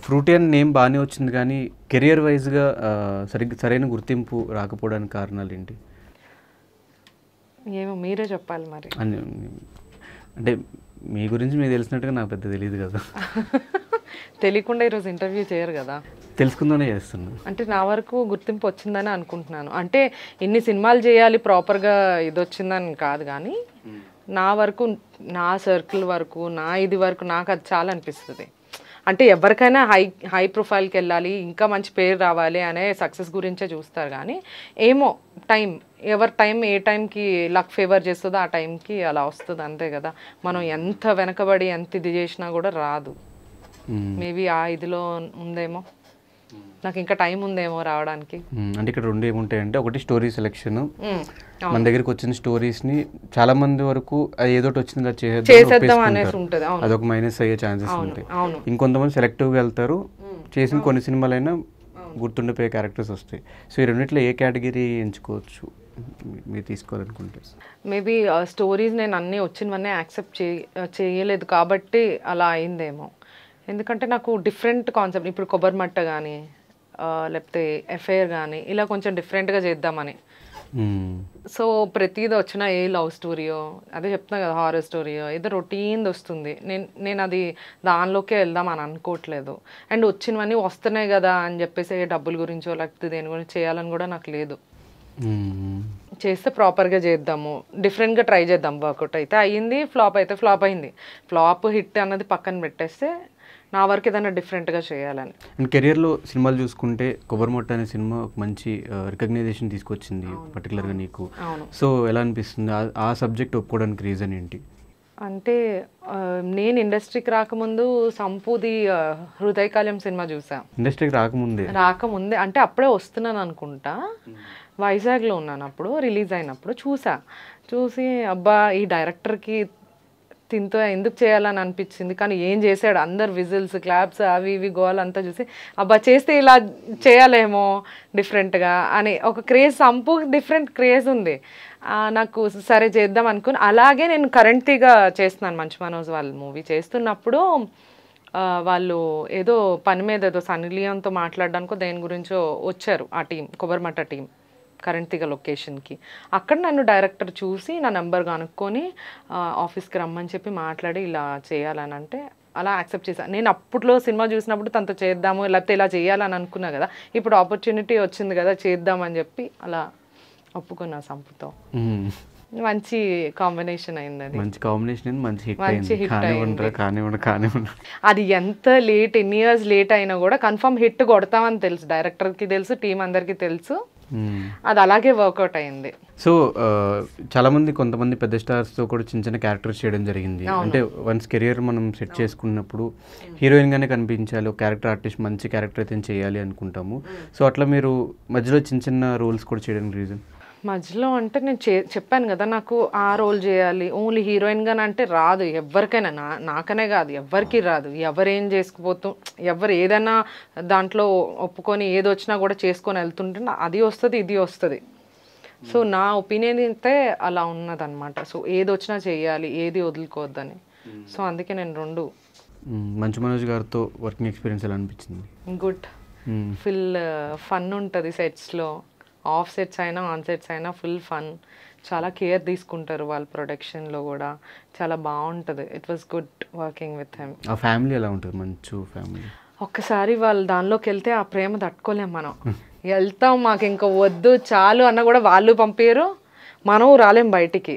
Frutti అని name బాగానే వచ్చింది కానీ కెరియర్ వైజ్గా సరైన గుర్తింపు రాకపోవడానికి కారణాలు ఏంటి? ఏమో మీరే చెప్పాలి మరి. అంటే మీ గురించి మీకు తెలిసినట్టుగా నాకు పెద్ద తెలియదు కదా. తెలియకుండా ఈరోజు ఇంటర్వ్యూ చేయరు కదా, తెలుసుకుందానే చేస్తున్నాను. అంటే నా వరకు గుర్తింపు వచ్చిందని అనుకుంటున్నాను. అంటే ఇన్ని సినిమాలు చేయాలి ప్రాపర్గా ఇది వచ్చిందని కాదు, కానీ నా వరకు, నా సర్కిల్ వరకు, నా ఇది వరకు నాకు అది చాలా అనిపిస్తుంది. అంటే ఎవరికైనా హై ప్రొఫైల్కి వెళ్ళాలి, ఇంకా మంచి పేరు రావాలి అనే సక్సెస్ గురించే చూస్తారు. కానీ ఏమో ఎవరి టైం ఏ టైంకి లక్ ఫేవర్ చేస్తుందో ఆ టైంకి అలా వస్తుంది, అంతే కదా. మనం ఎంత వెనకబడి ఎంత ఇది చేసినా కూడా రాదు. మేబీ ఆ ఇదిలో ఉందేమో, నాకు ఇంకా టైం ఉందేమో రావడానికి. అంటే ఇక్కడ రెండు ఏముంటాయంటే, ఒకటి స్టోరీ సెలెక్షన్. మన దగ్గరికి వచ్చిన స్టోరీస్ని చాలా మంది వరకు ఏదో ఒకటి వచ్చింది చేసేద్దాం అనేసి ఉంటుంది, అదొక మైనస్ అయ్యే ఛాన్సెస్ ఉంటాయి. ఇంకొంతమంది సెలెక్టివ్గా వెళ్తారు, చేసిన కొన్ని సినిమాలైనా గుర్తుండిపోయే క్యారెక్టర్స్ వస్తాయి. సో ఈ రెండిట్లో ఏ కేటగిరీ ఎంచుకోవచ్చు మీరు తీసుకోవాలనుకుంటే? మేబీ స్టోరీస్ నేను అన్నీ వచ్చినవన్నీ యాక్సెప్ట్ చేయలేదు కాబట్టి అలా అయిందేమో. ఎందుకంటే నాకు డిఫరెంట్ కాన్సెప్ట్, ఇప్పుడు కొబ్బరిమట్ట కానీ లేకపోతే ఎఫ్ఐఆర్ కానీ ఇలా కొంచెం డిఫరెంట్గా చేద్దామని. సో ప్రతిదీ వచ్చిన ఏ లవ్ స్టోరీయో, అదే చెప్తున్నా కదా, హారర్ స్టోరీయో ఏదో రొటీన్ది వస్తుంది. నేను అది దానిలోకే వెళ్దాం అని అనుకోవట్లేదు. అండ్ వచ్చినవన్నీ వస్తున్నాయి కదా అని చెప్పేసి డబ్బుల గురించో లేకపోతే దేని గురించి చేయాలని కూడా నాకు లేదు. చేస్తే ప్రాపర్గా చేద్దాము, డిఫరెంట్గా ట్రై చేద్దాం. వర్కౌట్ అయితే అయ్యింది, ఫ్లాప్ అయితే ఫ్లాప్ అయింది. ఫ్లాప్ హిట్ అన్నది పక్కన పెట్టేస్తే నా వరకు ఏదైనా డిఫరెంట్గా చేయాలని. అండ్ కెరియర్లో సినిమాలు చూసుకుంటే కొబ్బరిమొట్ట అనే సినిమా ఒక మంచి రికగ్నైజేషన్ తీసుకొచ్చింది పర్టికులర్గా నీకు. సో ఎలా అనిపిస్తుంది ఆ సబ్జెక్ట్ ఒప్పుకోవడానికి రీజన్ ఏంటి? అంటే నేను ఇండస్ట్రీకి రాకముందు సంపూది హృదయకాల్యం సినిమా చూసా. ఇండస్ట్రీకి రాకముందే అంటే అప్పుడే వస్తున్నాను అనుకుంటా, వైజాగ్లో ఉన్నాను అప్పుడు, రిలీజ్ అయినప్పుడు చూసి అబ్బా ఈ డైరెక్టర్కి తింతో ఎందుకు చేయాలని అనిపించింది. కానీ ఏం చేశాడు, అందరు విజిల్స్ క్లాప్స్ అవి ఇవి గోల్ అంతా చూసి అబ్బా చేస్తే ఇలా చేయాలేమో డిఫరెంట్గా అని ఒక క్రేజ్, సంపు డిఫరెంట్ క్రేజ్ ఉంది నాకు. సరే చేద్దాం అనుకుని అలాగే నేను కరెంట్గా చేస్తున్నాను. మంచు మనోజ్ వాళ్ళ మూవీ చేస్తున్నప్పుడు వాళ్ళు ఏదో పని మీద ఏదో సన్నీ లియోన్తో మాట్లాడడానికో దేని గురించో వచ్చారు ఆ టీం, కొబ్బరిమట్ట టీం కరెంట్గా లొకేషన్కి. అక్కడ నన్ను డైరెక్టర్ చూసి నా నెంబర్ కనుక్కొని ఆఫీస్కి రమ్మని చెప్పి మాట్లాడి ఇలా చేయాలని అంటే అలా యాక్సెప్ట్ చేశాను. నేను అప్పట్లో సినిమా చూసినప్పుడు తనతో చేద్దాము లేకపోతే ఇలా చేయాలని అనుకున్నా కదా, ఇప్పుడు ఆపర్చునిటీ వచ్చింది కదా చేద్దామని చెప్పి అలా ఒప్పుకున్నా సంపుతో. మంచి కాంబినేషన్ అయింది, అది మంచి కాంబినేషన్, మంచి హిట్ అయింది. అది ఎంత లేట్, ఎన్ని ఇయర్స్ లేట్ అయినా కూడా కన్ఫర్మ్ హిట్ కొడతామని తెలుసు, డైరెక్టర్కి తెలుసు, టీం అందరికీ తెలుసు. అది అలాగే వర్కౌట్ అయింది. సో చాలా మంది, కొంతమంది పెద్ద స్టార్స్తో కూడా చిన్న చిన్న క్యారెక్టర్స్ చేయడం జరిగింది. అంటే వన్స్ కెరియర్ మనం సెట్ చేసుకున్నప్పుడు హీరోయిన్గానే కనిపించాలి, ఒక క్యారెక్టర్ ఆర్టిస్ట్ మంచి క్యారెక్టర్ అయితే చేయాలి అనుకుంటాము. సో అట్లా మీరు మధ్యలో చిన్న చిన్న రోల్స్ కూడా చేయడానికి రీజన్? మధ్యలో అంటే నేను చెప్పాను కదా, నాకు ఆ రోల్ చేయాలి, ఓన్లీ హీరోయిన్గానే అంటే రాదు ఎవరికైనా, నాకనే కాదు ఎవరికి రాదు. ఎవరేం చేసుకుపోతూ ఎవరు ఏదైనా దాంట్లో ఒప్పుకొని ఏది వచ్చినా కూడా చేసుకొని వెళ్తుంటే అది వస్తుంది ఇది వస్తుంది. సో నా ఒపీనియన్ అయితే అలా ఉన్నదన్నమాట. సో ఏది వచ్చినా చేయాలి, ఏది వదులుకోవద్దని. సో అందుకే నేను రెండు. మంచు మనోజ్ గారితో వర్కింగ్ ఎక్స్పీరియన్స్ ఎలా అనిపించింది? గుడ్, ఫుల్ ఫన్ ఉంటుంది సెట్స్లో, ఆఫ్ సెట్స్ అయినా ఆన్ సెట్స్ అయినా ఫుల్ ఫన్. చాలా కేర్ తీసుకుంటారు వాళ్ళ ప్రొడక్షన్లో కూడా, చాలా బాగుంటుంది. It was good working with him. ఆ ఫ్యామిలీ ఎలా ఉంటుంది? మంచు ఫ్యామిలీ. ఒక్కసారి వాళ్ళు దానిలోకి వెళ్తే ఆ ప్రేమ తట్టుకోలేం మనం. వెళ్తాం, మాకు ఇంకా వద్దు చాలు అన్న కూడా వాళ్ళు పంపారు, మనం రాలేం బయటికి.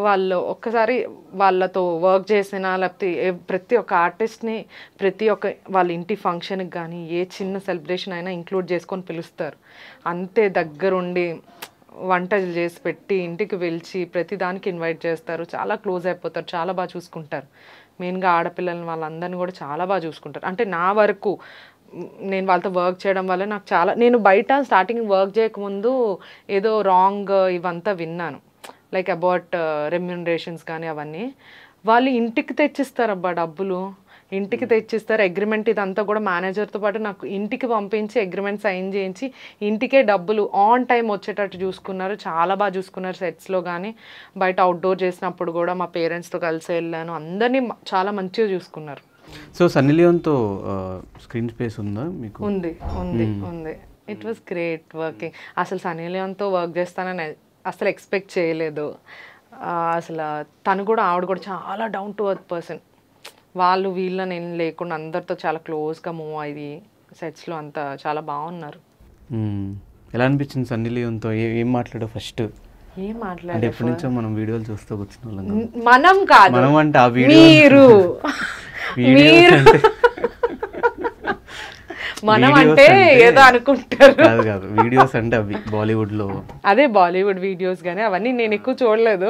వాళ్ళు ఒక్కసారి వాళ్ళతో వర్క్ చేసినా లేకపోతే ప్రతి ఒక్క ఆర్టిస్ట్ని ప్రతి ఒక్క వాళ్ళ ఇంటి ఫంక్షన్కి కానీ ఏ చిన్న సెలబ్రేషన్ అయినా ఇంక్లూడ్ చేసుకొని పిలుస్తారు. అంతే దగ్గరుండి వంటలు చేసి పెట్టి ఇంటికి పిలిచి ప్రతి దానికి ఇన్వైట్ చేస్తారు. చాలా క్లోజ్ అయిపోతారు, చాలా బాగా చూసుకుంటారు. మెయిన్గా ఆడపిల్లలని వాళ్ళందరినీ కూడా చాలా బాగా చూసుకుంటారు. అంటే నా వరకు నేను వాళ్ళతో వర్క్ చేయడం వల్ల నాకు చాలా, నేను బయట స్టార్టింగ్ వర్క్ చేయకముందు ఏదో రాంగ్ ఇవంతా విన్నాను, లైక్ అబౌట్ రెమ్యూనరేషన్స్ కానీ అవన్నీ. వాళ్ళు ఇంటికి తెచ్చిస్తారు అబ్బా డబ్బులు, ఇంటికి తెచ్చిస్తారు. అగ్రిమెంట్ ఇదంతా కూడా మేనేజర్తో పాటు నాకు ఇంటికి పంపించి అగ్రిమెంట్ సైన్ చేయించి ఇంటికే డబ్బులు ఆన్ టైం వచ్చేటట్టు చూసుకున్నారు. చాలా బాగా చూసుకున్నారు సెట్స్లో కానీ, బయట అవుట్డోర్ చేసినప్పుడు కూడా మా పేరెంట్స్తో కలిసి వెళ్ళాను, అందరినీ చాలా మంచిగా చూసుకున్నారు. సో సన్నీ లియోన్తో స్క్రీన్ స్పేస్ ఉందా మీకు? ఉంది ఉంది ఉంది. It was great working. అసలు సన్నీ లియోన్తో వర్క్ చేస్తానని అసలు ఎక్స్పెక్ట్ చేయలేదు. అసలు తను కూడా ఆవిడ కూడా చాలా డౌన్ టు ఎర్త్ పర్సన్. వాళ్ళు వీళ్ళని ఏం లేకుండా అందరితో చాలా క్లోజ్గా మూవ్ అయ్యి సెట్స్లో అంతా చాలా బాగున్నారు. ఎలా అనిపించింది సన్నీ లియోన్తో? ఏం మాట్లాడావు ఫస్ట్? ఏం అంటే మాట్లాడారు? ఎప్పటి నుంచో మనం వీడియోలు చూస్తూ కూర్చున్న వాళ్ళం. మనం కాదు, మనం అంటే ఆ వీడియో మీరు మీరు మనం అంటే ఏదో అనుకుంటారు. కాదు కాదు, వీడియోస్ అంటే అవి బాలీవుడ్ లో. అదే బాలీవుడ్ వీడియోస్ కానీ అవన్నీ నేను ఎక్కువ చూడలేదు.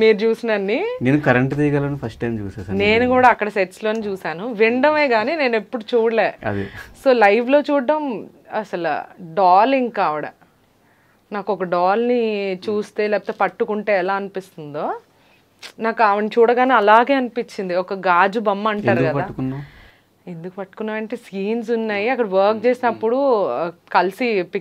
మీరు చూసినన్ని నేను కరెంట్ తీయగలను ఫస్ట్ టైం చూసేసాను. నేను కూడా అక్కడ సెట్స్ లోనే చూసాను, వినడమే కానీ నేను ఎప్పుడు చూడలే. అదే సో లైవ్ లో చూడడం అసలు డాల్. ఇంకా ఆవిడ నాకు ఒక డాల్ని చూస్తే లేకపోతే పట్టుకుంటే ఎలా అనిపిస్తుందో నాకు ఆవిడని చూడగానే అలాగే అనిపించింది. ఒక గాజు బొమ్మ అంటారు కదా. పట్టుకున్నావు? ఎందుకు పట్టుకున్నావు అంటే సీన్స్ ఉన్నాయి అక్కడ వర్క్ చేసినప్పుడు కలిసి పిక్